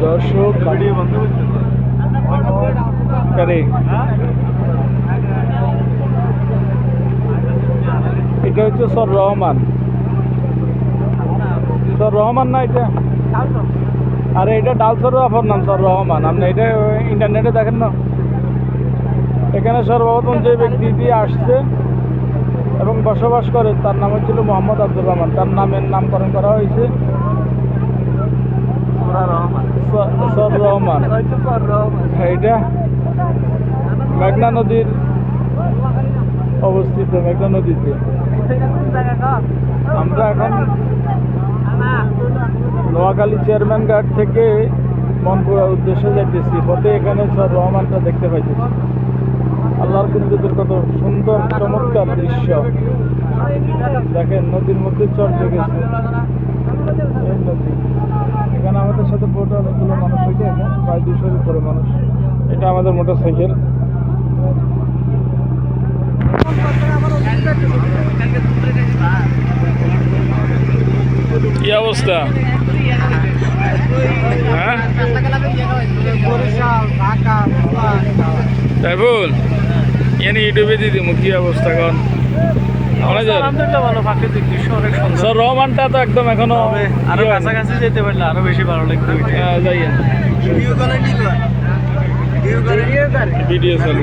দর্শক এটা হচ্ছে সর রহমান না এটা? আরে এটা ডালসর আফার নাম সর রহমান। আপনি এটা ইন্টারনেটে দেখেন না? এখানে সর্বপ্রথম যে ব্যক্তিটি আসছে এবং বসবাস করে তার নাম হচ্ছিল মোহাম্মদ আব্দুর রহমান। তার নামের নামকরণ করা হয়েছে সর রহমান। এইটা মেঘনা নদীর অবস্থিত, মেঘনা নদীতে। আমরা এখন নোয়াখালী চেয়ারম্যান ঘাট থেকে মনপুরার উদ্দেশ্যে যাইতেছি। পথে এখানে সর রহমানটা দেখতে পাইতেছি। আল্লাহর কুদরতের কত সুন্দর চমৎকার দৃশ্য দেখেন। নদীর মধ্যে চর জেগেছে এই নদী। এখানে আমাদের সাথে বোটে অনেকগুলো মানুষ হয়েছে, এখানে প্রায় 200-এর উপরে মানুষ। এটা আমাদের মোটরসাইকেল। কি অবস্থা? হ্যাঁ সাইফুল, এনে ইউটিউবে দিয়ে দিব কি অবস্থা এখন? সর রহমানটা তো একদম এখনো আরো কাছাকাছি যেতে পারলে আরো বেশি ভালো লাগতো। যাইয়েন ভিডিও করে